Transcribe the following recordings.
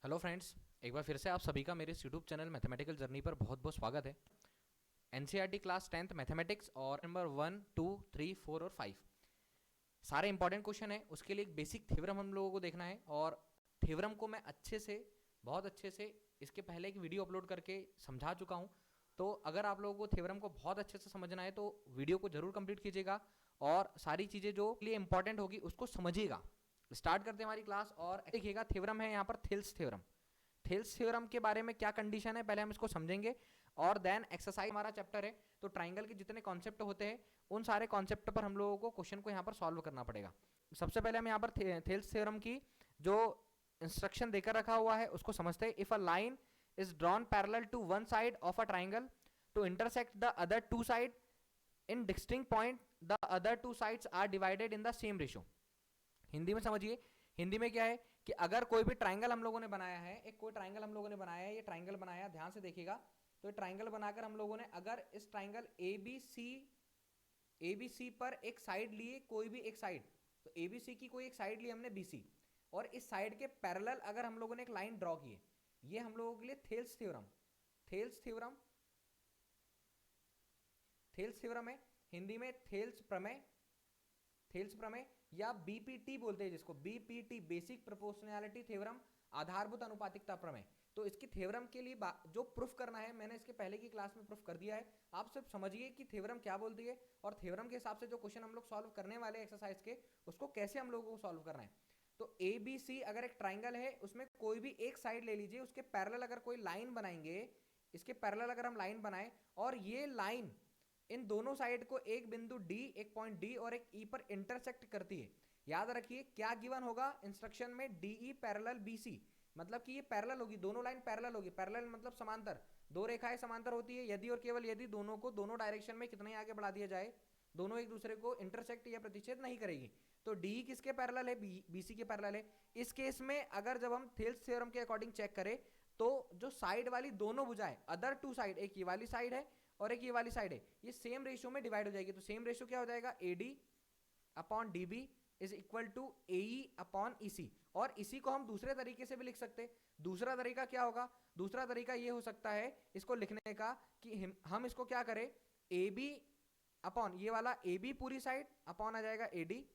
Hello friends, एक बार फिर से आप सभी का मेरे इस यूट्यूब चैनल मैथमेटिकल जर्नी पर बहुत बहुत स्वागत है। एनसीईआरटी क्लास 10th मैथमेटिक्स और नंबर 1, 2, 3, 4 और 5 सारे इंपॉर्टेंट क्वेश्चन है। उसके लिए एक बेसिक थ्योरम हम लोगों को देखना है और थ्योरम को मैं बहुत अच्छे से इसके पहले एक वीडियो अपलोड करके समझा चुका हूँ। तो अगर आप लोगों को थ्योरम को बहुत अच्छे से समझना है तो वीडियो को जरूर कंप्लीट कीजिएगा और सारी चीज़ें जो लिए इंपॉर्टेंट होगी उसको समझिएगा। स्टार्ट करते हैं हमारी क्लास और देखिएगा थ्योरम है यहाँ पर थेल्स थ्योरम। थेल्स थ्योरम के बारे में क्या कंडीशन है पहले हम इसको समझेंगे और देन एक्सरसाइज हमारा चैप्टर है। तो ट्राइंगल के जितने कॉन्सेप्ट होते हैं उन सारे कॉन्सेप्ट पर हम लोगों को क्वेश्चन को यहाँ पर सॉल्व करना पड़ेगा। सबसे पहले हम यहाँ पर थेल्स थ्योरम की जो इंस्ट्रक्शन देकर रखा हुआ है उसको समझते हैं। If a line is drawn parallel to one side of a triangle to intersect the other two side in distinct point the other two sides are divided in the same ratio. Hindi में समझिए, हिंदी में क्या है कि अगर कोई भी triangle हम लोगों ने बनाया है, एक कोई ट्राइंगल हम लोगों ने बनाया है, ये ट्राइंगल बनाया, ध्यान से देखिएगा। तो ये ट्राइंगल बनाकर हम लोगों ने अगर इस ट्राइंगल एबीसी पर एक साइड लिए, कोई भी एक साइड, तो एबीसी की कोई एक साइड ली हमने बीसी और इस साइड के पैरेलल अगर हम लोगों ने एक लाइन ड्रॉ की है, ये हम लोगों के लिए थेल्स थ्योरम है। हिंदी में थेल्स प्रमेय या बीपीटी बोलते हैं, जिसको बीपीटी बेसिक प्रोपोर्शनैलिटी थ्योरम, आधारभूत अनुपातिकता प्रमेय। तो इसकी थ्योरम के लिए जो प्रूफ करना है मैंने इसके पहले की क्लास में प्रूफ कर दिया है। आप सिर्फ समझिए कि थ्योरम क्या बोलती है और थ्योरम के हिसाब से जो क्वेश्चन हम लोग सॉल्व करने वाले एक्सरसाइज के उसको कैसे हम लोगों को सॉल्व करना है। तो ए बी सी अगर एक ट्राइंगल है, उसमें कोई भी एक साइड ले लीजिए, उसके पैरेलल अगर कोई लाइन बनाएंगे, इसके पैरेलल अगर हम लाइन बनाए और ये लाइन इन दोनों साइड को एक बिंदु डी, एक पॉइंट डी और एक ई पर इंटरसेक्ट करती है। याद रखिए क्या गिवन होगा इंस्ट्रक्शन में, डीई पैरेलल बीसी, मतलब कि ये पैरेलल होगी, दोनों लाइन पैरेलल होगी। पैरेलल मतलब समांतर, दो रेखाएं समांतर होती है यदि और केवल यदि दोनों को दोनों डायरेक्शन में कितने आगे बढ़ा दिया जाए, दोनों एक दूसरे को इंटरसेक्ट या प्रतिच्छेद नहीं करेगी। तो डी किसके पैरेलल है? बीसी के पैरेलल है। इस केस में अगर जब हम थेल्स थ्योरम के अकॉर्डिंग चेक करें तो जो साइड वाली दोनों भुजाएं, अदर टू साइड, एक ये वाली साइड है और एक ये वाली साइड है, ये सेम रेशियो में डिवाइड हो जाएगी। तो सेम रेशियो क्या हो जाएगा? AD upon DB is equal to AE upon EC. और इसी को हम दूसरे तरीके से भी लिख सकते हैं। दूसरा तरीका क्या होगा? दूसरा तरीका ये हो सकता है इसको लिखने का कि हम इसको क्या करें, ए बी अपॉन ये वाला ए बी पूरी साइड अपॉन आ जाएगा ए डी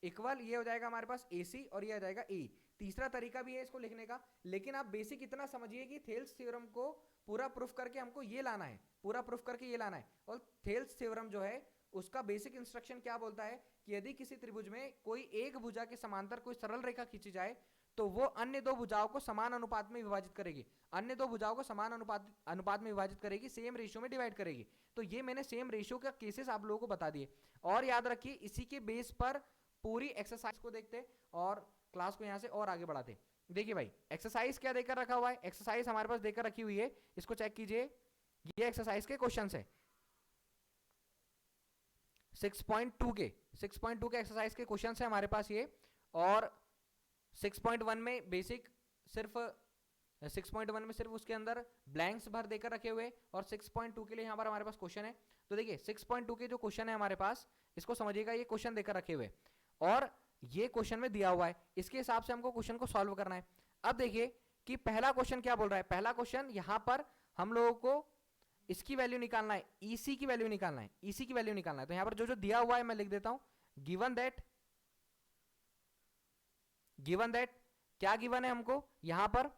इक्वल ये हो जाएगा हमारे पास ए सी और ये आ जाएगा ए। तीसरा तरीका भी है इसको लिखने का, लेकिन आप बेसिक इतना समझिए कि थेल्स थ्योरम को पूरा प्रूफ करके हमको ये लाना है, पूरा प्रूफ करके ये लाना है। और थेल्स थ्योरम जो है उसका बेसिक इंस्ट्रक्शन क्या बोलता है कि यदि किसी त्रिभुज में कोई एक भुजा के समांतर कोई सरल रेखा खींची जाए तो वो अन्य दो भुजाओं को समान अनुपात में विभाजित करेगी, अन्य दो भुजाओं को समान अनुपात में विभाजित करेगी, सेम रेशियो में डिवाइड करेगी। तो ये मैंने सेम रेशियो का केसेस आप लोगों को बता दिए। और याद रखिए इसी के बेस पर पूरी एक्सरसाइज को देखते और क्लास को यहां से और आगे बढ़ाते। देखिए भाई एक्सरसाइज क्या देकर रखा हुआ है, एक्सरसाइज हमारे पास देकर रखी हुई है, इसको चेक कीजिए। ये एक्सरसाइज के क्वेश्चंस है 6.2 के एक्सरसाइज के क्वेश्चंस है हमारे पास ये। और 6.1 में बेसिक सिर्फ 6.1 में सिर्फ उसके अंदर ब्लैंक्स भर देकर रखे हुए और 6.2 के लिए यहां पर हमारे पास क्वेश्चन है। तो देखिए 6.2 के जो क्वेश्चन है हमारे पास, इसको समझिएगा, ये क्वेश्चन देकर रखे हुए और ये क्वेश्चन में दिया हुआ है, इसके हिसाब से हमको क्वेश्चन को सॉल्व करना है। अब देखिए कि पहला क्वेश्चन क्या बोल रहा है। पहला क्वेश्चन यहां पर हम लोगों को इसकी वैल्यू निकालना है, ईसी की वैल्यू निकालना है, ईसी की वैल्यू निकालना है। तो यहां पर जो जो दिया हुआ है मैं लिख देता हूं, गिवन दैट क्या गिवन है हमको, यहां पर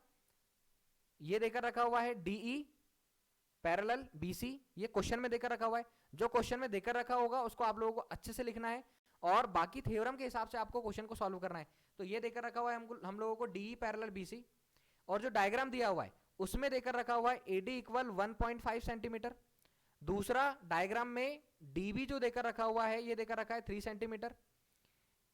ये देकर रखा हुआ है डीई पैरेलल बीसी, ये क्वेश्चन में देकर रखा हुआ है। जो क्वेश्चन में देकर रखा होगा उसको आप लोगों को अच्छे से लिखना है और बाकी थ्योरम के हिसाब से आपको क्वेश्चन को सॉल्व करना है। तो ये देकर रखा हुआ है हम लोगों को डीई पैरेलल बीसी, और जो डायग्राम दिया हुआ है उसमें देकर रखा हुआ है एडी इक्वल 1.5 सेंटीमीटर। दूसरा डायग्राम में डीबी जो देकर रखा हुआ है ये देकर रखा है 3 सेंटीमीटर,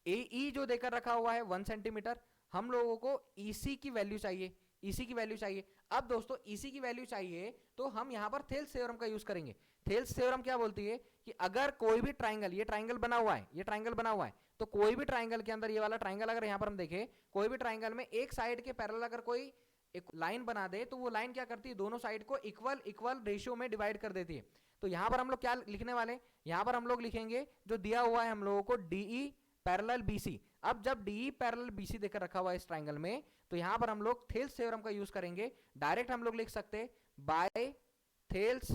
एई जो देकर रखा हुआ है 1 सेंटीमीटर। हम लोगों को ईसी की वैल्यू चाहिए, ईसी की वैल्यू चाहिए। अब दोस्तों ईसी की वैल्यू चाहिए तो हम यहां पर थेल्स थ्योरम का यूज करेंगे। थेल्स थ्योरम क्या बोलती है कि अगर कोई भी ट्राइंगल, ये ट्राइंगल बना हुआ है, ये ट्राइंगल बना हुआ है, तो कोई भी ट्राइंगल के अंदर, ये वाला ट्राइंगल अगर यहां पर हम देखें, कोई भी ट्राइंगल में एक साइड के पैरेलल अगर कोई एक लाइन बना दे तो वो लाइन क्या करती है, दोनों साइड को इक्वल रेशियो में डिवाइड कर देती है। तो यहां पर हम लोग क्या लिखने वाले, यहां पर हम लोग लिखेंगे जो दिया हुआ है हम लोगों को डीई पैरेलल बीसी। अब जब डीई पैरेलल बीसी देकर रखा हुआ है इस ट्राइंगल में, तो यहां पर हम लोग थेल्स थ्योरम का यूज करेंगे। डायरेक्ट हम लोग लिख सकते by Thales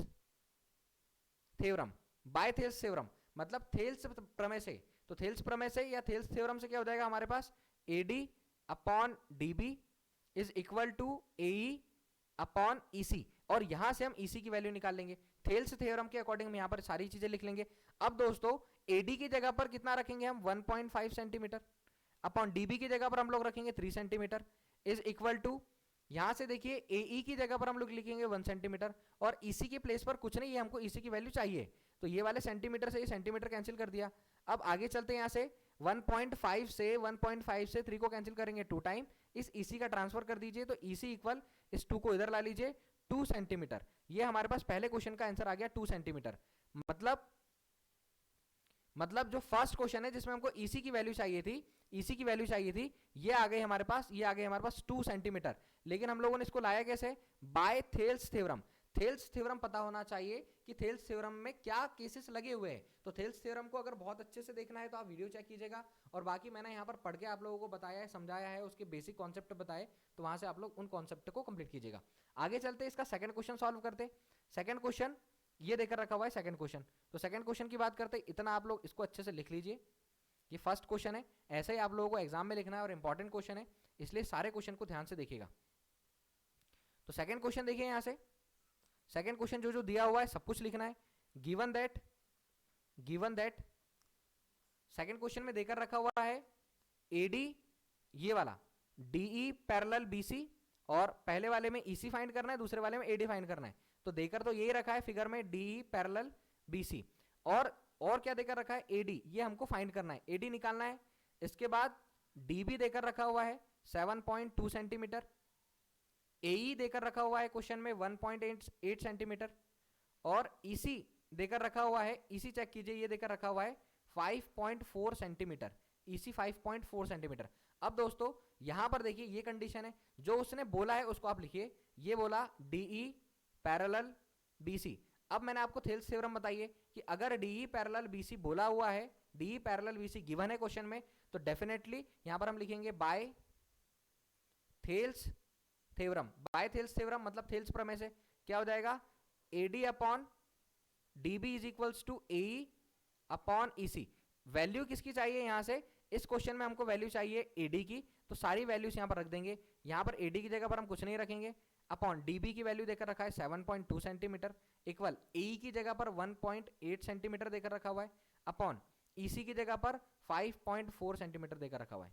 theorem, by Thales theorem मतलब थेल्स प्रमेय से। तो थेल्स प्रमेय से या थेल्स थ्योरम से क्या हो जाएगा हमारे पास, AD upon DB is equal to AE upon EC, और यहां से हम EC की वैल्यू निकाल लेंगे। थेल्स थ्योरम के अकॉर्डिंग हम यहां पर सारी चीजें लिख लेंगे। अब दोस्तों AD की जगह पर कितना रखेंगे हम, 1.5 सेंटीमीटर, अपॉन DB की जगह पर हम लोग रखेंगे 3 सेंटीमीटर, इज इक्वल टू, यहां से देखिए AE की जगह पर हम लोग लिखेंगे 1 सेंटीमीटर, और EC के प्लेस पर कुछ नहीं है, हमको EC की वैल्यू चाहिए, तो ये वाले सेंटीमीटर से ये सेंटीमीटर कैंसिल कर दिया। अब आगे चलते हैं, यहां से 1.5 से 3 को कैंसिल करेंगे 2 टाइम, इस EC का ट्रांसफर कर दीजिए, तो EC इक्वल इस 2 को इधर ला लीजिए 2 सेंटीमीटर। ये हमारे पास पहले क्वेश्चन का आंसर आ गया 2 सेंटीमीटर। मतलब जो फर्स्ट क्वेश्चन है जिसमें हमको EC की वैल्यू चाहिए थी, EC की वैल्यू चाहिए थी, ये आ गई हमारे पास, ये आ गई हमारे पास 2 सेंटीमीटर। लेकिन हम लोगों ने इसको लाया कैसे, by Thales theorem. Thales theorem पता होना चाहिए कि थेल्स थ्योरम में क्या केसेस लगे हुए हैं। तो थेल्स थ्योरम को अगर बहुत अच्छे से देखना है तो आप वीडियो चेक कीजिएगा, और बाकी मैंने यहाँ पर पढ़ के आप लोगों को बताया है, समझाया है, उसके बेसिक कॉन्सेप्ट बताए, तो वहां से आप लोग उन कॉन्सेप्ट को कंप्लीट कीजिएगा। आगे चलते इसका सेकंड क्वेश्चन सॉल्व करते। सेकंड क्वेश्चन ये देकर रखा हुआ है सेकंड क्वेश्चन। तो सेकंड क्वेश्चन की बात करते, इतना आप लोग इसको अच्छे से लिख लीजिए। ये फर्स्ट क्वेश्चन है, ऐसे ही आप लोगों को एग्जाम में लिखना है और इंपॉर्टेंट क्वेश्चन है, इसलिए सारे क्वेश्चन को ध्यान से देखिएगा। तो सेकंड क्वेश्चन देखिए, यहां से सेकंड क्वेश्चन जो जो दिया हुआ है सब कुछ लिखना है। गिवन दैट सेकंड क्वेश्चन में देकर रखा हुआ है AD ये वाला DE पैरेलल BC, और पहले वाले में EC फाइंड करना है, दूसरे वाले में AD फाइंड करना है। तो देकर तो यही रखा है फिगर में DE पैरेलल BC, और क्या देकर रखा है AD, ये हमको फाइंड करना है, AD निकालना है। इसके बाद DB देकर रखा हुआ है 7.2 सेंटीमीटर, AE देकर रखा हुआ है क्वेश्चन में 1.8 सेंटीमीटर, और EC देकर रखा हुआ है, EC चेक कीजिए, ये देकर रखा हुआ है 5.4 सेंटीमीटर, EC 5.4 सेंटीमीटर। अब दोस्तों यहां पर देखिए ये कंडीशन है, जो उसने बोला है उसको आप लिखिए। ये बोला DE पैरेलल BC। अब मैंने आपको थेल्स थ्योरम बताइए कि अगर DE पैरेलल BC बोला हुआ है, DE पैरेलल BC गिवन है क्वेश्चन में, तो डेफिनेटली यहां पर हम लिखेंगे by Thales theorem. By Thales theorem मतलब थेल्स प्रमेय से क्या हो जाएगा, AD upon DB is equals to AE upon EC। Value किसकी चाहिए, यहां से इस क्वेश्चन में हमको वैल्यू चाहिए AD की, तो सारी वैल्यूज यहां पर रख देंगे। यहां पर AD की जगह पर हम कुछ नहीं रखेंगे, अपॉन DB की वैल्यू देकर रखा है 7.2 सेंटीमीटर, इक्वल AE की जगह पर 1.8 सेंटीमीटर देकर रखा हुआ है, अपॉन EC की जगह पर 5.4 सेंटीमीटर देकर रखा हुआ है।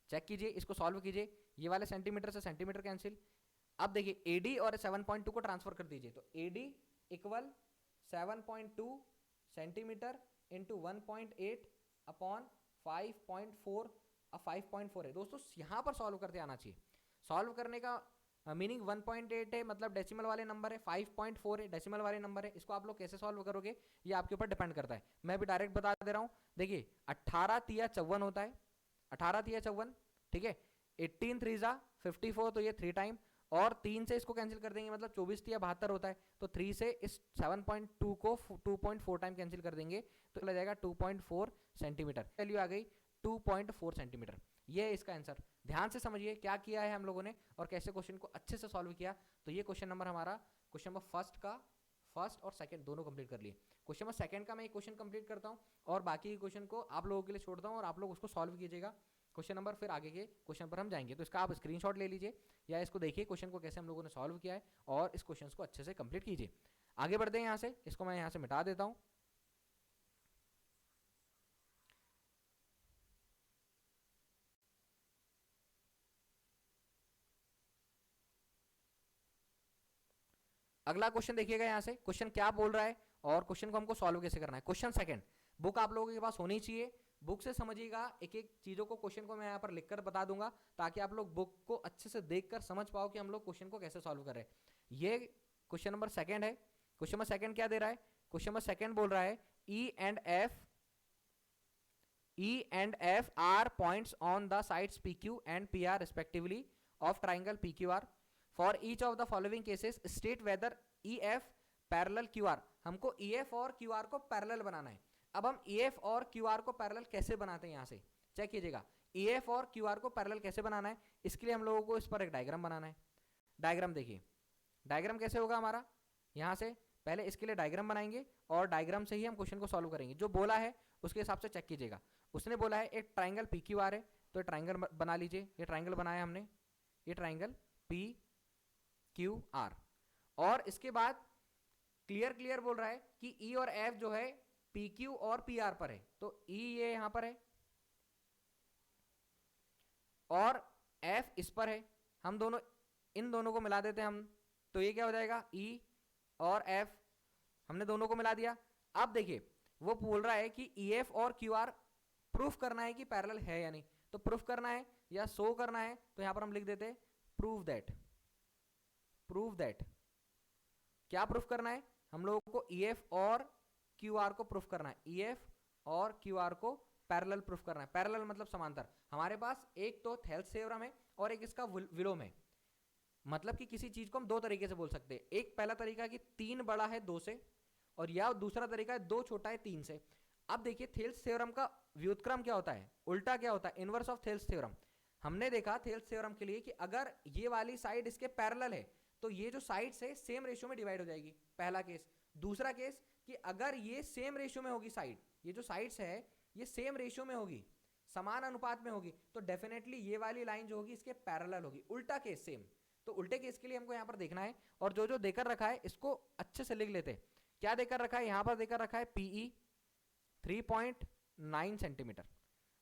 चेक कीजिए, इसको सॉल्व कीजिए, ये वाले सेंटीमीटर से सेंटीमीटर कैंसिल। अब देखिए AD और 7.2 को ट्रांसफर कर दीजिए, तो AD equal 7.2 centimetre into 1.8 upon 5.4, 5.4 है दोस्तों, यहां पर सॉल्व करते आना चाहिए। सॉल्व करने का मीनिंग 1.8 है, मतलब डेसिमल वाले नंबर है, 5.4 है डेसिमल वाले नंबर है। इसको आप लोग कैसे सॉल्व करोगे ये आपके ऊपर डिपेंड करता है, मैं भी डायरेक्ट बता दे रहा हूं। देखिए 18 तिया 54 होता है, 18 तिया 54, ठीक है। 18 3 54, तो ये 3 टाइम, और 3 से इसको कैंसिल कर देंगे, मतलब 24 तिया 72 होता है, तो 3 से इस 7.2 को 2.4 टाइम कैंसिल कर देंगे, तो लग जाएगा 2.4 सेंटीमीटर। वैल्यू आ गई 2.4 सेंटीमीटर। ये है इसका आंसर। ध्यान से समझिए क्या किया है हम लोगों ने और कैसे क्वेश्चन को अच्छे से सॉल्व किया। तो ये क्वेश्चन नंबर हमारा, क्वेश्चन नंबर फर्स्ट और सेकंड दोनों कंप्लीट कर लिए। क्वेश्चन नंबर सेकंड का मैं एक क्वेश्चन कंप्लीट करता हूँ और बाकी के क्वेश्चन को आप लोगों के लिए छोड़ता हूँ और आप लोग उसको सॉल्व कीजिएगा। क्वेश्चन नंबर फिर आगे के क्वेश्चन पर हम जाएंगे, तो इसका आप स्क्रीनशॉट ले लीजिए या इसको देखिए क्वेश्चन को कैसे हम लोगों ने सॉल्व किया है और इस क्वेश्चन को अच्छे से कंप्लीट कीजिए। आगे बढ़ते हैं यहाँ से, इसको मैं यहाँ से मिटा देता हूँ। अगला क्वेश्चन देखिएगा यहाँ से, क्वेश्चन क्या बोल रहा है और क्वेश्चन को हमको सॉल्व कैसे करना है। क्वेश्चन सेकंड, बुक आप लोगों के पास होनी चाहिए, बुक से समझिएगा, एक एक चीजों को क्वेश्चन को मैं यहाँ पर लिखकर बता दूंगा ताकि आप लोग बुक को अच्छे से देखकर समझ पाओ कि हम लोग क्वेश्चन को कैसे सॉल्व कर रहे हैं। ये क्वेश्चन नंबर सेकंड है। क्वेश्चन नंबर सेकंड क्या दे रहा है, क्वेश्चन नंबर सेकंड बोल रहा है E and F are points on the sides PQ and PR respectively of triangle PQR. For each of the following cases state whether EF parallel QR। हमको EF और QR को parallel बनाना है। अब हम EF और QR को parallel कैसे बनाते हैं, यहाँ से चेक कीजिएगा। EF और QR को पैरेलल कैसे बनाना है, इसके लिए हम लोगों को इस पर एक डायग्राम बनाना है। डायग्राम देखिए, डायग्राम कैसे होगा हमारा, यहाँ से पहले इसके लिए डायग्राम बनाएंगे और डायग्राम से ही हम क्वेश्चन को सॉल्व करेंगे। जो बोला है उसके हिसाब से चेक कीजिएगा। उसने बोला है एक ट्राइंगल PQR है, तो ट्राइंगल बना लीजिए। ये ट्राइंगल बनाया हमने, ये ट्राइंगल PQR। और इसके बाद क्लियर बोल रहा है कि E और F जो है PQ और PR पर है, तो E ये यहां पर है और F इस पर है। हम दोनों, इन दोनों को मिला देते हैं हम, तो ये क्या हो जाएगा, E और F, हमने दोनों को मिला दिया। अब देखिए वो बोल रहा है कि EF और QR प्रूफ करना है कि पैरेलल है या नहीं। तो प्रूफ करना है या शो करना है, तो यहां पर हम लिख देते हैं प्रूव दैट। क्या प्रूफ करना है, हम लोगों को EF और QR को प्रूफ करना है। EF और QR को पैरेलल प्रूफ करना है। पैरेलल मतलब समांतर। हमारे पास एक तो थेल्स थ्योरम है और एक इसका विलोम है। मतलब कि किसी चीज को हम दो तरीके से बोल सकते हैं। एक पहला तरीका कि 3 बड़ा है 2 से, और या दूसरा तरीका है 2 छोटा है 3 से। अब देखिए थेल्स थ्योरम का व्युत्क्रम क्या होता है, उल्टा क्या होता है, इनवर्स ऑफ थेल्स थ्योरम। हमने देखा थेल्स थ्योरम के लिए कि अगर ये वाली साइड इसके पैरेलल है तो ये जो साइड्स है सेम रेशियो में डिवाइड हो जाएगी, पहला केस। दूसरा केस कि अगर ये सेम रेशियो में होगी साइड, ये जो साइड्स है ये सेम रेशियो में होगी, समान अनुपात में होगी, तो डेफिनेटली ये वाली लाइन जो होगी इसके पैरेलल होगी। उल्टा केस सेम, तो उल्टे केस के लिए हमको यहाँ पर देखना है। और जो जो देकर रखा है इसको अच्छे से लिख लेते हैं। क्या देकर रखा है, यहाँ पर देकर रखा है PE 3.9 सेंटीमीटर।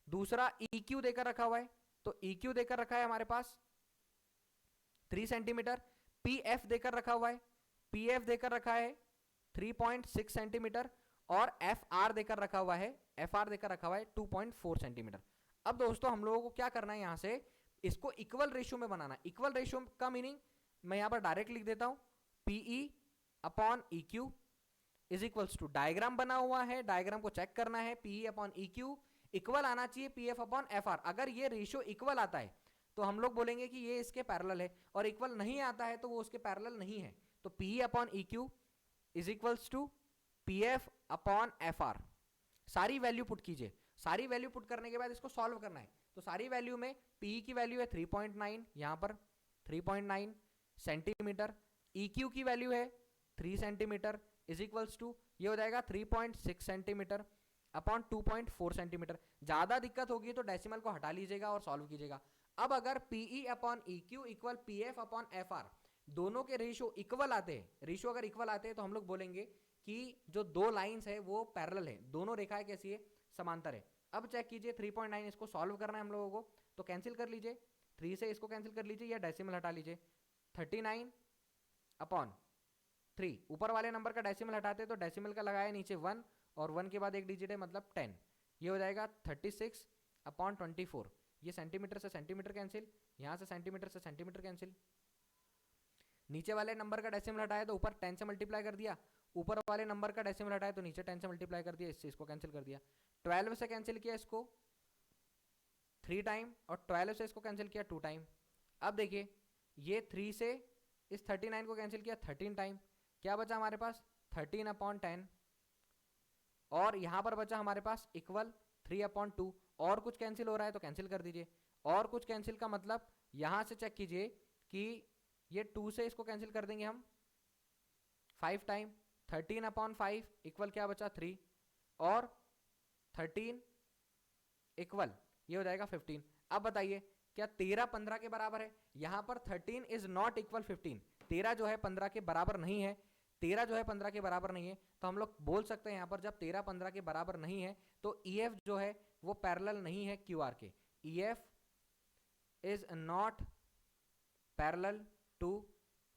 दूसरा EQ देकर रखा हुआ है, तो EQ देकर रखा है हमारे पास 3 सेंटीमीटर। PF देकर रखा हुआ है, PF देकर रखा है 3.6 सेंटीमीटर। और FR देकर रखा हुआ है, FR देकर रखा हुआ है 2.4 सेंटीमीटर। अब दोस्तों हम लोगों को क्या करना है, यहां से इसको इक्वल रेशियो में बनाना। इक्वल रेशियो का मीनिंग मैं यहां पर डायरेक्ट लिख देता हूं, PE upon EQ is equals to, diagram बना हुआ है, डायग्राम को चेक करना है। PE अपॉन EQ इक्वल आना चाहिए PF अपॉन FR। अगर ये रेशियो इक्वल आता है तो हम लोग बोलेंगे कि ये इसके पैरेलल है, और इक्वल नहीं आता है तो वो उसके पैरेलल नहीं है। तो PE upon EQ is equals to PF upon FR। सारी वैल्यू पुट कीजिए। सारी वैल्यू पुट करने के बाद इसको सॉल्व करना है। तो सारी वैल्यू में PE की वैल्यू है 3.9, यहां पर 3.9 सेंटीमीटर। EQ की वैल्यू है 3 सेंटीमीटर इज इक्वल्स टू, ये हो जाएगा 3.6 सेंटीमीटर अपॉन 2.4 सेंटीमीटर। ज्यादा दिक्कत होगी तो डेसिमल को हटा लीजिएगा और सॉल्व कीजिएगा। अब अगर PE upon EQ equal PF upon FR, दोनों के रेशियो इक्वल आते हैं, रेशियो अगर इक्वल आते हैं तो हम लोग बोलेंगे कि जो दो लाइंस है वो पैरेलल है, दोनों रेखाएं कैसी है, समांतर है। अब चेक कीजिए 3.9, इसको सॉल्व करना है हम लोगों को, तो कैंसिल कर लीजिए, 3 से इसको कैंसिल कर लीजिए या डेसिमल हटा लीजिए। 39 अपॉन 3, ऊपर वाले नंबर का डेसिमल हटाते तो डेसिमल का लगाया नीचे 1, और 1 के बाद एक डिजिट है मतलब 10। ये हो जाएगा 36 अपॉन 24। ये सेंटीमीटर से सेंटीमीटर कैंसिल, यहाँ से सेंटीमीटर से सेंटीमीटर कैंसिल। नीचे वाले नंबर का डेसिमल हटाया तो ऊपर 10 से मल्टीप्लाई कर दिया, ऊपर वाले नंबर का डेसिमल हटाया तो नीचे 10 से मल्टीप्लाई कर दिया, इससे इसको कैंसिल कर दिया। 12 से कैंसिल किया इसको 3 टाइम, और 12 से इसको कैंसिल किया 2 टाइम। अब देखिए ये 3 से इस 39 को कैंसिल किया 13 टाइम, क्या बचा हमारे पास 13 अपॉन 10, और यहां पर बचा हमारे पास इक्वल 3 अपॉन 2। और कुछ कैंसिल हो रहा है तो कैंसिल कर दीजिए। और कुछ कैंसिल का मतलब यहां से चेक कीजिए कि ये 2 से इसको कैंसिल कर देंगे हम 5 टाइम, 13 अपॉन 5 इक्वल क्या बचा 3, और 13 इक्वल ये हो जाएगा 15। अब बताइए क्या 13 15 के बराबर है? यहां पर 13 इज नॉट इक्वल 15, 13 जो है 15 के बराबर नहीं है। 13 जो है 15 के बराबर नहीं है, तो हम लोग बोल सकते हैं यहां पर जब 13 15 के बराबर नहीं है तो EF जो है वो पैरेलल नहीं है QR के। EF is not parallel to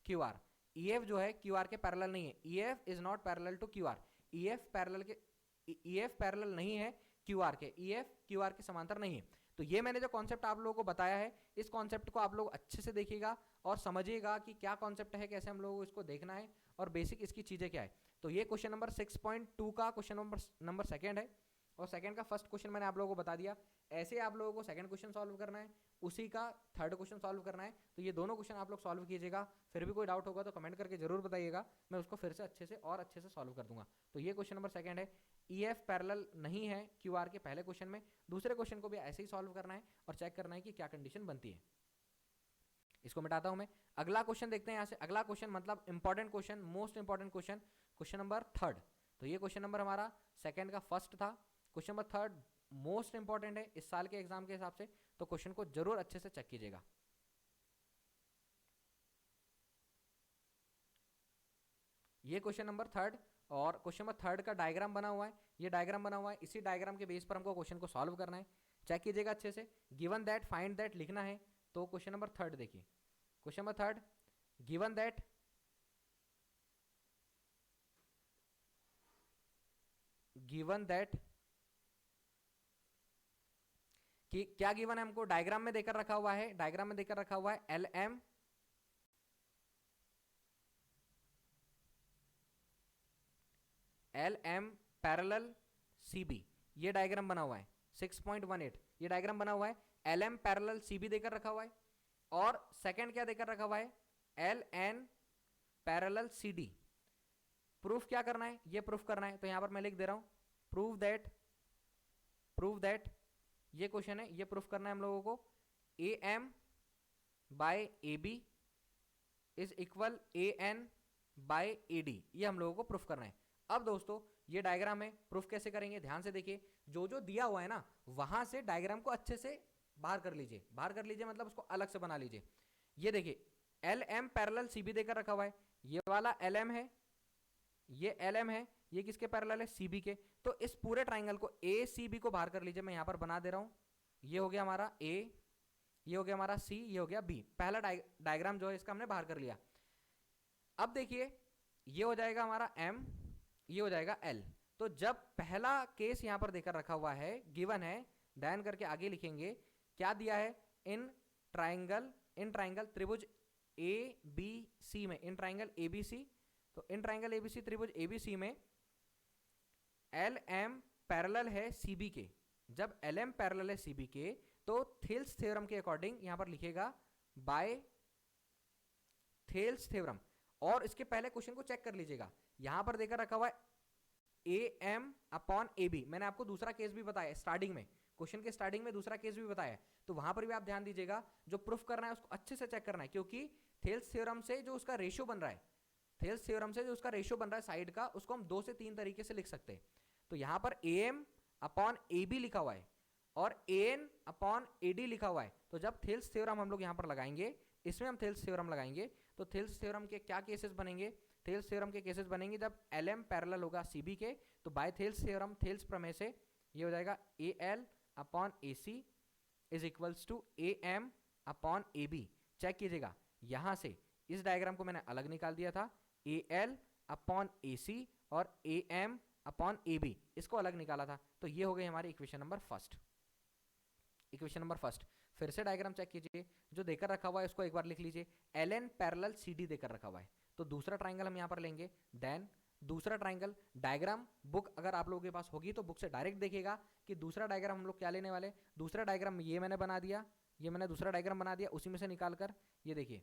QR। EF जो है QR के पैरेलल नहीं है। EF is not parallel to QR। EF parallel नहीं है QR के। EF QR के समांतर नहीं है। तो ये मैंने जो कॉन्सेप्ट आप लोगों को बताया है, इस कॉन्सेप्ट को आप लोग अच्छे से देखिएगा और समझिएगा कि क्या कॉन्सेप्ट है, कैसे हम लोगों को इसको देखना है और बेसिक इसकी चीजें क्या है। तो ये क्वेश्चन नंबर 6.2 का क्वेश्चन नंबर सेकंड है, और सेकंड का फर्स्ट क्वेश्चन मैंने आप लोगों को बता दिया। ऐसे आप लोगों को सेकंड क्वेश्चन सॉल्व करना है, उसी का थर्ड क्वेश्चन सॉल्व करना है। तो ये दोनों क्वेश्चन आप लोग सॉल्व कीजिएगा। फिर भी कोई डाउट होगा तो कमेंट करके जरूर बताइएगा, मैं उसको फिर से अच्छे से और अच्छे से सॉल्व कर दूंगा। तो ये क्वेश्चन नंबर सेकंड है, EF पैरेलल नहीं है QR के पहले क्वेश्चन में। दूसरे क्वेश्चन को भी ऐसे ही सॉल्व करना है और चेक करना है कि क्या कंडीशन बनती है। इसको मिटाता हूं मैं। अगला क्वेश्चन देखते हैं यहाँ से। अगला क्वेश्चन मतलब important question, most important question, question number third. तो ये क्वेश्चन नंबर हमारा सेकंड का फर्स्ट था। Question number third most important है इस साल के एग्जाम के हिसाब से, तो क्वेश्चन को जरूर अच्छे से चेक कीजिएगा। ये क्वेश्चन नंबर थर्ड, और क्वेश्चन नंबर थर्ड का डायग्राम बना हुआ है, ये डायग्राम बना हुआ है। इसी डायग्राम के बेस पर हमको क्वेश्चन को सॉल्व करना है। चेक कीजिएगा अच्छे से। गिवन दैट, फाइंड दैट लिखना है। तो क्वेश्चन नंबर थर्ड देखिए, question number third, given that कि क्या गिवन है हमको, डायग्राम में देकर रखा हुआ है, डायग्राम में देकर रखा हुआ है LM पैरेलल CB, ये डायग्राम बना हुआ है 6.18, ये डायग्राम बना हुआ है। LM पैरेलल CB देकर रखा हुआ है, और सेकंड क्या देकर रखा हुआ है, LN पैरेलल CD। प्रूफ क्या करना है, ये प्रूफ करना है। तो यहां पर मैं लिख दे रहा हूं, प्रूव दैट ये क्वेश्चन है, ये प्रूफ करना है हम लोगों को, AM by AB is equal AN by AD, ये हम लोगों को प्रूफ करना है। अब दोस्तों ये डायग्राम है, प्रूफ कैसे करेंगे ध्यान से देखिए। जो जो दिया हुआ है ना, वहां से डायग्राम को अच्छे से बाहर कर लीजिए, बाहर कर लीजिए मतलब उसको अलग से बना लीजिए। ये देखिए LM पैरेलल CB देकर रखा हुआ है, ये वाला LM है, ये LM है, ये किसके पैरेलल है, CB के। तो इस पूरे ट्राइंगल को ACB को बाहर कर लीजिए, मैं यहां पर बना दे रहा हूं। ये हो गया हमारा A, ये हो गया हमारा C, ये हो गया B। पहला डायग्राम जो है इसका हमने बाहर कर लिया। अब देखिए ये हो जाएगा हमारा M, ये हो जाएगा L। तो जब पहला केस यहां पर देकर रखा हुआ है, गिवन है, डैन करके आगे लिखेंगे क्या दिया है, इन ट्राइंगल त्रिभुज ABC में, इन ट्राइंगल ABC, तो इन ट्राइंगल ABC त्रिभुज ABC में LM पैरेलल है CB के। जब LM पैरेलल है CB के तो थेल्स थ्योरम के अकॉर्डिंग यहां पर लिखेगा बाय थेल्स थ्योरम। और इसके पहले क्वेश्चन को चेक कर लीजिएगा, यहां पर देकर रखा हुआ है AM अपॉन AB। मैंने आपको दूसरा केस भी बताया स्टार्टिंग में, क्वेश्चन के स्टार्टिंग में दूसरा केस भी बताया, तो वहां पर भी आप ध्यान दीजिएगा। जो प्रूफ करना है उसको अच्छे से चेक करना है, क्योंकि थेल्स थ्योरम से जो उसका रेशियो बन रहा है, थेल्स थ्योरम से जो उसका रेशियो बन रहा है साइड का, उसको हम 2 से 3 तरीके से लिख सकते हैं। तो यहां पर AM अपॉन AB लिखा हुआ है और AN अपॉन AD लिखा हुआ है। तो जब थेल्स थ्योरम हम लोग यहां पर लगाएंगे, इसमें हम थेल्स थ्योरम लगाएंगे, तो थेल्स थ्योरम के क्या केसेस बनेंगे, थेल्स थ्योरम के केसेस बनेंगे जब LM पैरेलल होगा CB के, तो बाय थेल्स थ्योरम, थेल्स प्रमेय से ये हो जाएगा AL upon AC is equals to AM upon AB। Check कीजिएगा, यहां से इस डायग्राम को मैंने अलग निकाल दिया था, AL अपॉन AC और AM अपॉन AB, इसको अलग निकाला था। तो ये हो गई हमारी equation number first, equation number first. फिर से डायग्राम चेक कीजिए, जो देकर रखा हुआ है उसको एक बार लिख लीजिए, LN पैरेलल CD देकर रखा हुआ है। तो दूसरा ट्राइंगल हम यहाँ पर लेंगे, देन दूसरा ट्राइंगल डायग्राम बुक अगर आप लोगों के पास होगी तो बुक से डायरेक्ट देखिएगा कि दूसरा डायग्राम हम लोग क्या लेने वाले। दूसरा डायग्राम ये मैंने बना दिया, ये मैंने दूसरा डायग्राम बना दिया, उसी में से निकाल कर ये देखिए,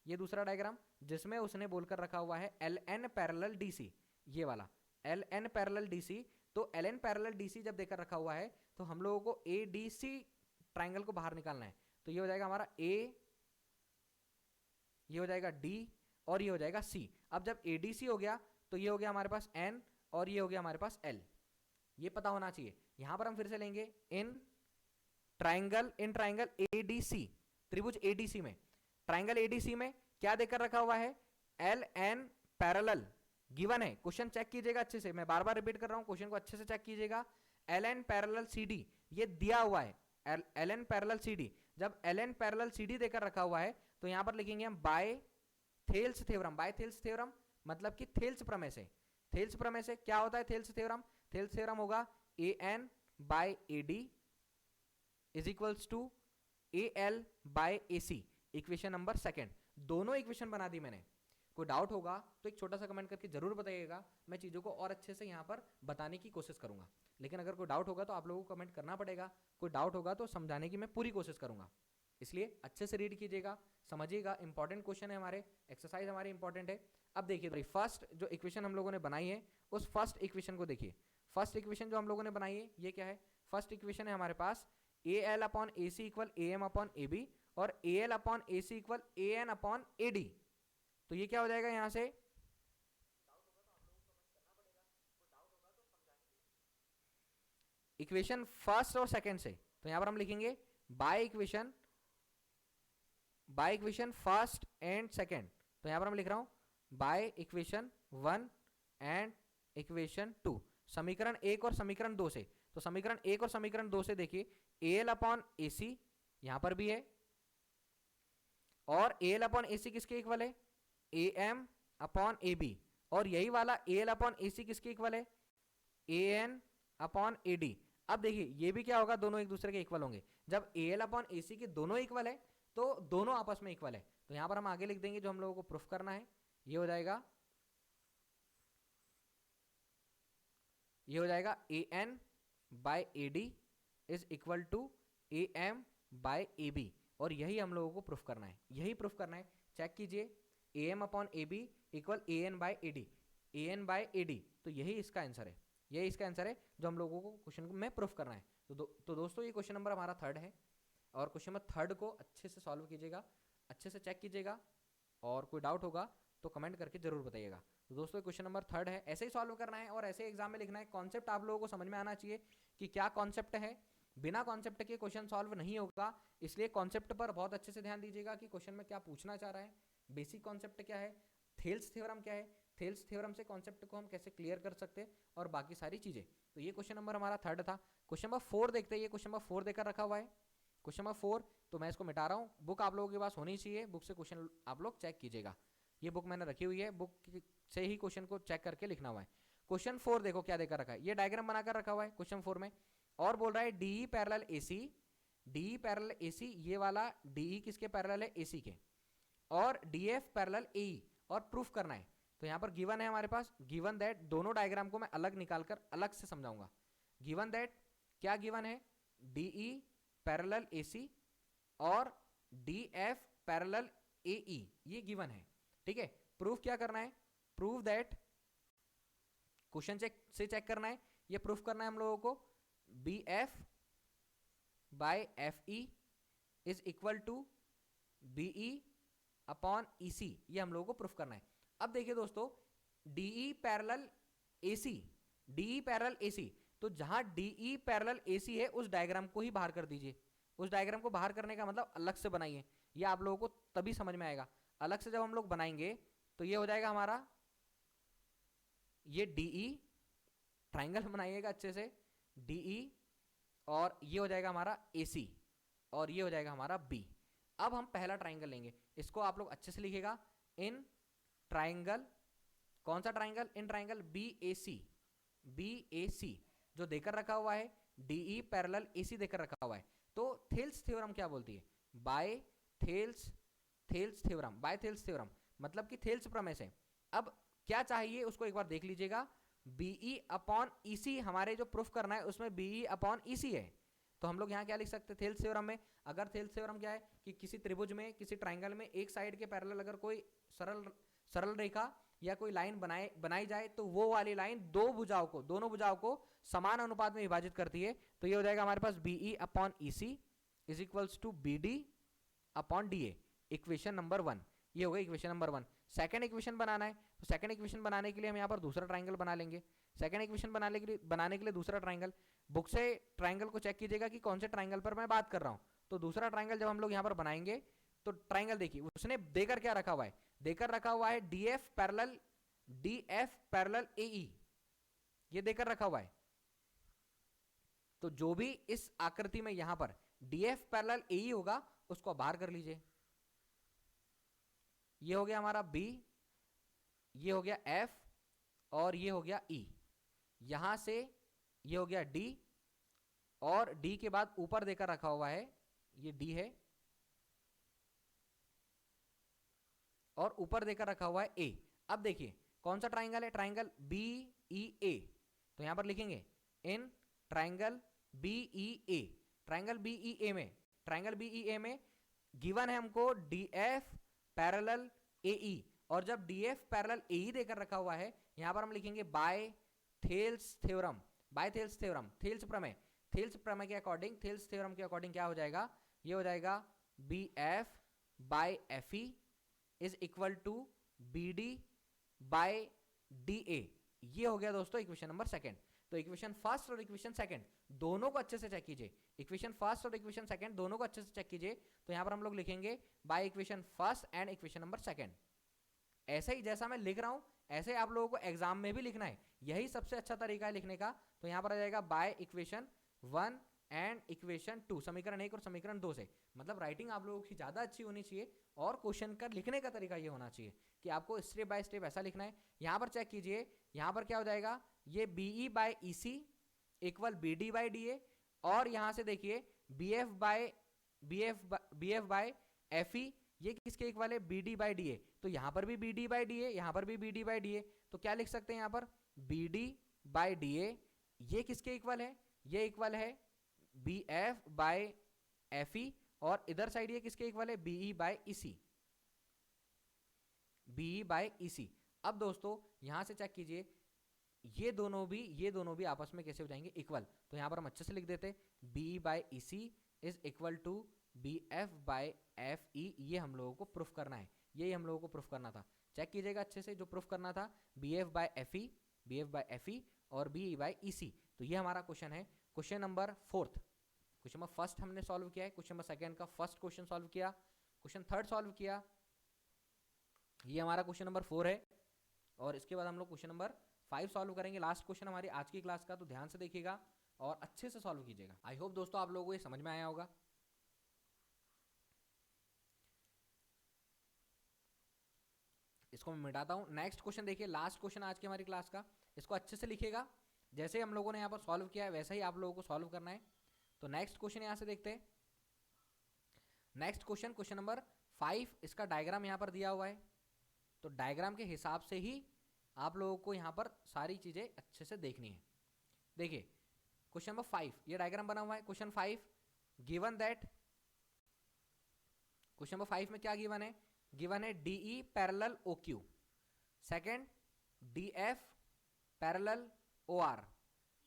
ये दूसरा डायग्राम जिसमें उसने बोलकर रखा हुआ है LN पैरेलल DC, ये वाला LN पैरेलल DC। तो LN पैरेलल DC जब देकर रखा हुआ है तो हम लोगों को ADC ट्राइंगल को बाहर निकालना है। तो ये हो जाएगा हमारा A, ये हो जाएगा D और ये हो जाएगा C। अब जब ADC हो गया तो ये हो गया हमारे पास N और ये हो गया हमारे पास L, ये पता होना चाहिए। यहां पर हम फिर से लेंगे इन ट्राइंगल ADC, त्रिभुज ADC में, ट्राइंगल ADC में क्या देकर रखा हुआ है, LN पैरेलल गिवन है। क्वेश्चन चेक कीजिएगा अच्छे से, मैं बार बार रिपीट कर रहा हूं, क्वेश्चन को अच्छे से चेक कीजिएगा। LN पैरेलल CD ये दिया हुआ है, LN पैरेलल CD। जब LN पैरेलल CD देकर रखा हुआ है तो यहां पर लिखेंगे हम by Thales theorem. By Thales theorem मतलब कि थेल्स प्रमेय से, थेल्स प्रमेय से क्या होता है थेल्स थ्योरम, थेल्स थ्योरम होगा AN by AD is equals to AL by AC। Equation number second, दोनों इक्वेशन बना दी मैंने। कोई डाउट होगा तो एक छोटा सा कमेंट करके जरूर बताइएगा, मैं चीज़ों को और अच्छे से यहाँ पर बताने की कोशिश करूंगा। लेकिन अगर कोई डाउट होगा तो आप लोगों को कमेंट करना पड़ेगा, कोई डाउट होगा तो समझाने की मैं पूरी कोशिश करूंगा। इसलिए अच्छे से रीड कीजिएगा, समझिएगा, इंपॉर्टेंट क्वेश्चन है हमारे, एक्सरसाइज हमारी इंपॉर्टेंट है। अब देखिए फर्स्ट जो इक्वेशन हम लोगों ने बनाई है उस फर्स्ट इक्वेशन को देखिए। फर्स्ट इक्वेशन जो हम लोगों ने बनाई है ये क्या है? फर्स्ट इक्वेशन है हमारे पास A L upon A C equal A M upon A B और A L upon A C equal A N upon A D. तो ये क्या हो जाएगा यहां से? इक्वेशन फर्स्ट और सेकंड से, तो यहां पर हम लिखेंगे by equation first and second. तो यहां पर हम लिख रहा हूं बाय इक्वेशन 1 एंड इक्वेशन 2, समीकरण 1 और समीकरण 2 से। तो समीकरण 1 और समीकरण 2 से देखिए ए एल अपॉन ए सी यहां पर भी है और ए एल अपॉन ए सी किसके इक्वल है? A M upon A B. और यही वाला ए एल अपॉन ए सी किसके इक्वल है? ए एन अपॉन ए डी। अब देखिए ये भी क्या होगा, दोनों एक दूसरे के इक्वल होंगे। जब ए एल अपॉन ए सी के दोनों इक्वल है तो दोनों आपस में इक्वल है। तो यहां पर हम आगे लिख देंगे जो हम लोगों को प्रूफ करना है, ये हो जाएगा A N by A D is equal to A M by A B. और यही हम लोगों को प्रूफ करना है, यही प्रूफ करना है। चेक कीजिए A M upon A B equal A N by A D, A N by A D. तो यही इसका आंसर है, यही इसका आंसर है जो हम लोगों को क्वेश्चन में प्रूफ करना है। तो दोस्तों ये क्वेश्चन नंबर हमारा 3 है और क्वेश्चन नंबर 3 को अच्छे से सॉल्व कीजिएगा, अच्छे से चेक कीजिएगा और कोई डाउट होगा तो कमेंट करके जरूर बताइएगा। तो दोस्तों क्वेश्चन नंबर 3 है, ऐसे ही सॉल्व करना है और ऐसे एग्जाम में लिखना है। कॉन्सेप्ट आप लोगों को समझ में आना चाहिए कि क्या कॉन्सेप्ट है, बिना कॉन्सेप्ट के क्वेश्चन सॉल्व नहीं होगा। इसलिए कॉन्सेप्ट पर बहुत अच्छे से ध्यान दीजिएगा कि क्वेश्चन में क्या पूछना चाह रहा है, बेसिक कॉन्सेप्ट क्या है, थेल्स थ्योरम क्या है, थेल्स थ्योरम से कॉन्सेप्ट को हम कैसे क्लियर कर सकते हैं और बाकी सारी चीजें। तो ये क्वेश्चन नंबर हमारा 3 था। क्वेश्चन नंबर 4 देखते हैं। ये क्वेश्चन नंबर 4 देकर रखा हुआ है, क्वेश्चन नंबर 4। तो मैं इसको मिटा रहा हूँ, बुक आप लोगों के पास होनी चाहिए, बुक से क्वेश्चन आप लोग चेक कीजिएगा। ये बुक मैंने रखी हुई है, बुक से ही क्वेश्चन को चेक करके लिखना हुआ है। क्वेश्चन 4 देखो क्या देकर रखा है, ये डायग्राम बनाकर रखा हुआ है क्वेश्चन 4 में। और बोल रहा है DE parallel AC, DE parallel AC, ये वाला डीई किसके पैरेलल है? एसी के। और डीएफ पैरेलल एई और प्रूफ करना है। तो यहां पर गिवन है हमारे पास, गिवन दैट, दोनों डायग्राम को मैं अलग निकालकर अलग से समझाऊंगा। गिवन दैट क्या गिवन है? डीई पैरेलल एसी और डीएफ पैरेलल एई, ये गिवन है। ठीक है, प्रूफ क्या करना है? प्रूफ दैट, क्वेश्चन से चेक करना है, ये प्रूफ करना है हम लोगों को, B F by F E is equal to BE upon EC, ये हम लोगों को प्रूफ करना है। अब देखिए दोस्तों, DE parallel AC, DE parallel AC, तो जहां डीई पैरेलल एसी है उस डायग्राम को ही बाहर कर दीजिए। उस डायग्राम को बाहर करने का मतलब अलग से बनाइए, ये आप लोगों को तभी समझ में आएगा। अलग से जब हम लोग बनाएंगे तो ये हो जाएगा हमारा, ये डीई ट्राइंगल बनाइएगा अच्छे से, डीई, और ये हो जाएगा हमारा एसी और ये हो जाएगा हमारा बी। अब हम पहला ट्राइंगल लेंगे, इसको आप लोग अच्छे से लिखिएगा, इन ट्राइंगल, कौन सा triangle? In triangle B A C, B A C जो देकर रखा हुआ है, डीई पैरेलल एसी देकर रखा हुआ है। तो थेल्स थ्योरम क्या बोलती है? By Thales, Thales theorem, by Thales theorem मतलब कि थेल्स प्रमेय से। अब क्या चाहिए उसको एक बार देख लीजिएगा, बीई अपॉन ईसी हमारे जो प्रूफ करना है उसमें बीई अपॉन ईसी है। तो हम लोग यहाँ क्या लिख सकते हैं थेल्स थ्योरम में? अगर थेल्स थ्योरम क्या है कि किसी त्रिभुज में, किसी ट्राइंगल में एक साइड के पैरेलल अगर कोई सरल रेखा या कोई लाइन बनाई जाए तो वो वाली लाइन दोनों भुजाओं को समान अनुपात में विभाजित करती है। तो ये हो जाएगा हमारे पास BE upon EC is equals to BD upon DA, equation number 1। ये हो गया इक्वेशन नंबर 1। सेकंड इक्वेशन बनाना है, तो सेकंड इक्वेशन बनाने के लिए हम यहाँ पर दूसरा ट्राइंगल बना लेंगे। सेकंड इक्वेशन बनाने के लिए दूसरा ट्राइंगल, बुक से ट्राइंगल को चेक कीजिएगा कि कौन से ट्राइंगल पर मैं बात कर रहा हूँ। तो दूसरा ट्राइंगल जब हम लोग यहाँ पर बनाएंगे तो ट्राइंगल देखिए उसने देकर क्या रखा हुआ है, देकर रखा हुआ है डीएफ पैरेलल एई, ये देकर रखा हुआ है। तो जो भी इस आकृति में यहां पर डीएफ पैरेलल एई होगा उसको बाहर कर लीजिए। ये हो गया हमारा बी, ये हो गया एफ और ये हो गया ई। यहां से ये हो गया डी और डी के बाद ऊपर देकर रखा हुआ है, ये डी है और ऊपर देकर रखा हुआ है ए। अब देखिए कौन सा ट्राइंगल है? Triangle B E A. तो यहां पर लिखेंगे in triangle B E A, triangle B E A में, ट्राइंगल बी ई ए में गिवन है हमको D F parallel A E, और जब D F parallel A E देकर रखा हुआ है, यहां पर हम लिखेंगे by Thales theorem, by Thales theorem, Thales प्रमेय, थेल्स प्रमेय के अकॉर्डिंग, थेल्स थ्योरम के अकॉर्डिंग क्या हो जाएगा, ये हो जाएगा B F by F E is equal to B D by D A. ये हो गया दोस्तों इक्वेशन नंबर सेकंड। तो इक्वेशन फर्स्ट और इक्वेशन सेकंड दोनों को अच्छे से चेक कीजिए, इक्वेशन फर्स्ट और इक्वेशन सेकंड दोनों को अच्छे से चेक कीजिए। तो यहां पर हम लोग लिखेंगे by equation first and equation number second. ऐसे ही जैसा मैं लिख रहा हूं ऐसे आप लोगों को एग्जाम में भी लिखना है, यही सबसे अच्छा तरीका है लिखने का। तो यहां पर आ जाएगा बाय इक्वेशन 1 एंड इक्वेशन 2, समीकरण 1 और समीकरण 2 से। मतलब राइटिंग आप लोगों की ज्यादा अच्छी होनी चाहिए और क्वेश्चन का लिखने का तरीका ये होना चाहिए कि आपको स्टेप बाय स्टेप ऐसा लिखना है। यहां पर चेक कीजिए, यहां पर क्या हो जाएगा, ये BE by EC equal B D by D A, और यहां से देखिए B F by F E, ये किसके इक्वल है, B D by D A. तो यहां पर भी B D by D A, यहां पर भी B D by D A. तो क्या लिख सकते हैं यहां पर, B D by D A, ये किसके इक्वल है, ये इक्वल है B F by F E, और इधर साइड ये किसके इक्वल है, BE by EC, BE by EC. अब दोस्तों यहां से चेक कीजिए, ये दोनों भी आपस में कैसे हो जाएंगे, इक्वल। तो यहां पर हम अच्छे से लिख देते B by E C is equal to B F by F E. ये हम लोगों को प्रूफ करना है, यही हम लोगों को प्रूफ करना था। चेक कीजिएगा अच्छे से, जो प्रूफ करना था B F by F E, B F by F E और बी बाय ई सी। तो ये हमारा क्वेश्चन है, question number fourth. Question number first हमने सॉल्व किया है, क्वेश्चन नंबर सेकंड का फर्स्ट क्वेश्चन सॉल्व किया, क्वेश्चन थर्ड सॉल्व किया, ये हमारा क्वेश्चन नंबर 4 है। और इसके बाद हम लोग क्वेश्चन नंबर 5 सॉल्व करेंगे, लास्ट क्वेश्चन हमारी आज की क्लास का। तो ध्यान से देखिएगा और अच्छे से सॉल्व कीजिएगा। आई होप दोस्तों आप लोगों को ये समझ में आया होगा। इसको मैं मिटाता हूं। नेक्स्ट क्वेश्चन देखिए, लास्ट क्वेश्चन आज की हमारी क्लास का, इसको अच्छे से लिखिएगा। जैसे हम लोगों ने यहाँ पर सॉल्व किया है वैसा ही आप लोगों को सॉल्व करना है। तो नेक्स्ट क्वेश्चन यहाँ से देखते हैं। नेक्स्ट क्वेश्चन, क्वेश्चन नंबर 5, इसका डायग्राम यहाँ पर दिया हुआ है। तो डायग्राम के हिसाब से ही आप लोगों को यहाँ पर सारी चीजें अच्छे से देखनी है। देखिए क्वेश्चन नंबर 5, ये डायग्राम बना हुआ है। Question 5 given that, question number 5 में क्या गिवन है, गिवन है DE parallel O Q, second D F parallel O R,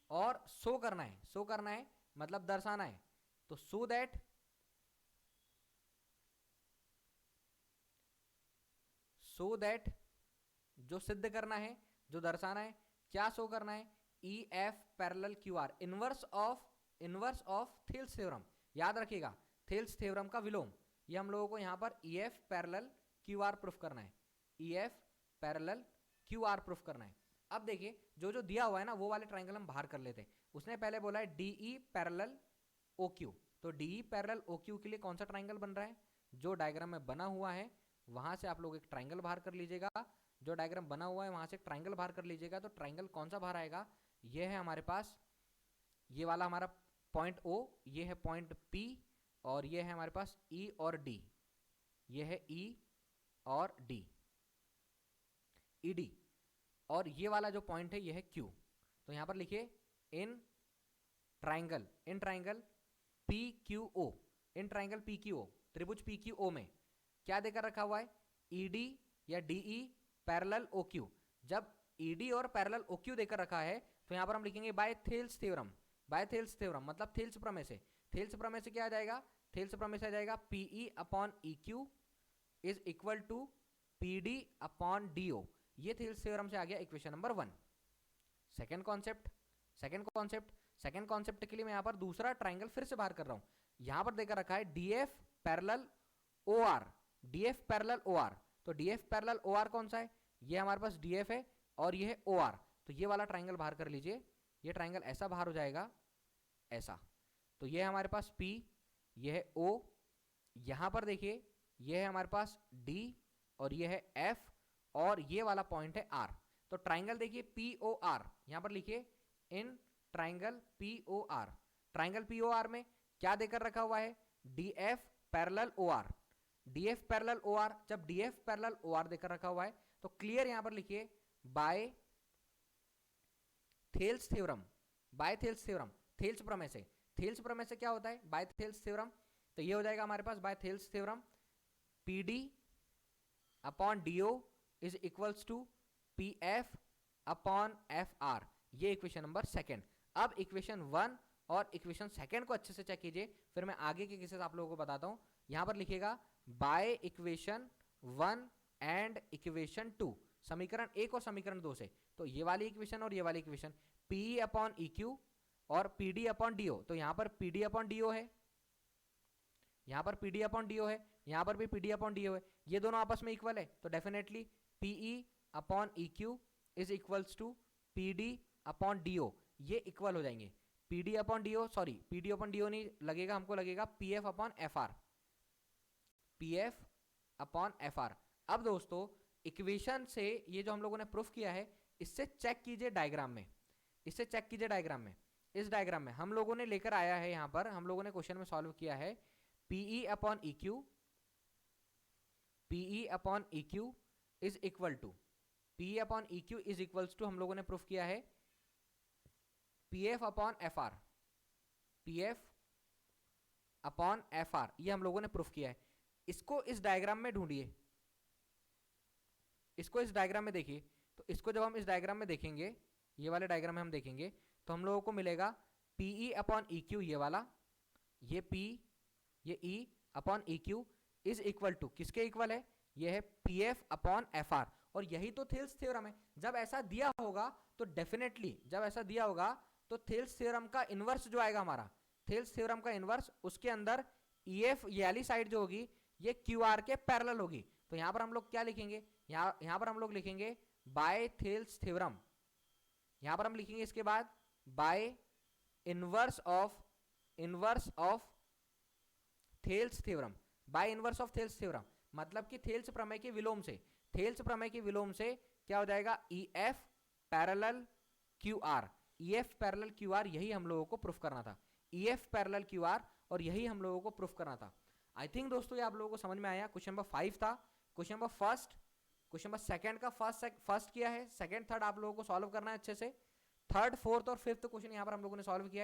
और शो करना है, शो करना है मतलब दर्शाना है। तो शो दैट, सो दैट जो सिद्ध करना है, जो दर्शाना है, क्या शो करना है, E F parallel Q R, inverse of Thales theorem. याद रखिएगा थेल्स थ्योरम का विलोम, ये हम लोगों को यहाँ पर E F parallel Q R proof करना है, E F parallel Q R proof करना है। अब देखिए जो जो दिया हुआ है ना वो वाले ट्राइंगल हम बाहर कर लेते हैं। उसने पहले बोला है डीई पैरेलल ओ क्यू, तो डीई पैरेलल ओ क्यू के लिए कौन सा ट्राइंगल बन रहा है, जो डायग्राम में बना हुआ है वहां से आप लोग एक ट्राइंगल बाहर कर लीजिएगा। जो डायग्राम बना हुआ है वहां से एक ट्राइंगल बाहर कर लीजिएगा। तो ट्राइंगल कौन सा बाहर आएगा, ये है हमारे पास ये वाला हमारा पॉइंट ओ, ये है पॉइंट पी, और ये है हमारे पास ई और डी, ये है ई और डी, ई डी, और ये वाला जो पॉइंट है ये है क्यू। तो यहां पर लिखिए in triangle P Q O, in triangle P Q O, त्रिभुज पी क्यू ओ में क्या देकर रखा हुआ है, ईडी या डीई पैरेलल ओ क्यू। जब ईडी और पैरेलल ओ क्यू देकर रखा है तो यहां पर हम लिखेंगे by Thales theorem, by Thales theorem मतलब थेल्स प्रमेय से। थेल्स प्रमेय से क्या आ जाएगा, थेल्स प्रमेय से आ जाएगा PE upon E Q is equal to PD upon DO. ये थेल्स थ्योरम से आ गया इक्वेशन नंबर 1। सेकेंड कॉन्सेप्ट के लिए मैं यहां पर दूसरा ट्राइंगल फिर से बाहर कर रहा हूं। यहां पर देकर रखा है DF parallel O R, DF parallel O R. तो डीएफ पैरेलल ओ आर कौन सा है, ये हमारे पास डीएफ है और ये है ओ आर। तो ये वाला ट्राइंगल बाहर कर लीजिए, ये ट्राइंगल ऐसा बाहर हो जाएगा, ऐसा। तो ये है हमारे पास P, ये है O, यहां पर देखिए ये है हमारे पास D और ये है F, और ये वाला पॉइंट है R। तो ट्राइंगल देखिए POR, यहां पर लिखिए in triangle POR। Triangle POR में क्या देकर रखा हुआ है, DF parallel OR, DF parallel OR। जब DF पैरेलल OR देकर रखा हुआ है तो क्लियर यहां पर लिखिए by Thales theorem, by Thales theorem, Thales प्रमेय से। थेल्स प्रमेय से क्या होता है, बाय थेल्स थ्योरम तो ये हो जाएगा हमारे पास by Thales theorem P D upon D O is equals to P F upon F R. ये इक्वेशन नंबर सेकेंड। अब इक्वेशन 1 और इक्वेशन सेकेंड को अच्छे से चेक कीजिए, फिर मैं आगे के केसेस आप लोगों को बताता हूं। यहां पर लिखिएगा बाय इक्वेशन 1 एंड इक्वेशन 2, समीकरण 1 और समीकरण 2 से। तो ये वाली इक्वेशन और ये वाली equation P upon E Q और P D upon D O. तो यहां पर P D upon D O है, यहां पर P D upon D O है, यहां पर भी P D upon D O है। ये दोनों आपस में इक्वल है, तो definitely PE upon E Q is equals to P D upon D O. ये इक्वल हो जाएंगे। पी डी अपॉन डी ओ, sorry P D upon D O नहीं लगेगा, हमको लगेगा P F upon F R, P F upon F R. अब दोस्तों equation से ये जो हम लोगों ने प्रूफ किया है, इससे चेक कीजिए डायग्राम में, इससे चेक कीजिए डायग्राम में। इस डायग्राम में हम लोगों ने लेकर आया है, यहां पर हम लोगों ने क्वेश्चन में सॉल्व किया है PE upon E Q, PE upon E Q is equal to, PE upon E Q is equals to हम लोगों ने प्रूफ किया है P F upon F R, P F upon F R. ये हम लोगों ने प्रूफ किया है। इसको इस डायग्राम में ढूंढिए, इसको इस डायग्राम में देखिए। तो इसको जब हम इस डायग्राम में देखेंगे, ये वाले डायग्राम में हम देखेंगे, तो हम लोगों को मिलेगा पीई अपॉन ई क्यू, ये वाला, ये पी, ये E upon E Q is equal to किसके इक्वल है, ये है P F upon F R. और यही तो थेल्स थ्योरम है। जब ऐसा दिया होगा तो डेफिनेटली, जब ऐसा दिया होगा तो थेल्स थ्योरम का इनवर्स जो आएगा हमारा, थेल्स थ्योरम का इनवर्स, उसके अंदर ई एफ ये वाली साइड जो होगी ये क्यू आर के पैरेलल होगी। तो यहां पर हम लोग क्या लिखेंगे, यहां पर हम लोग लिखेंगे बाय थेल्स थ्योरम, यहां पर हम लिखेंगे इसके बाद by inverse of Thales theorem, by inverse of Thales theorem, मतलब कि थेल्स प्रमेय के विलोम से, थेल्स प्रमेय के विलोम से क्या हो जाएगा, E F parallel Q R, E F parallel Q R. यही हम लोगों को प्रूफ करना था, E F parallel Q R, और यही हम लोगों को प्रूफ करना था। आई थिंक दोस्तों ये आप लोगों को समझ में आया। क्वेश्चन नंबर 5 था, question number first, question number second का फर्स्ट किया है, सेकंड थर्ड आप लोगों को सॉल्व करना है अच्छे से। थर्ड फोर्थ और फिफ्थ क्वेश्चन यहाँ पर हम लोगों ने सॉल्व किया है।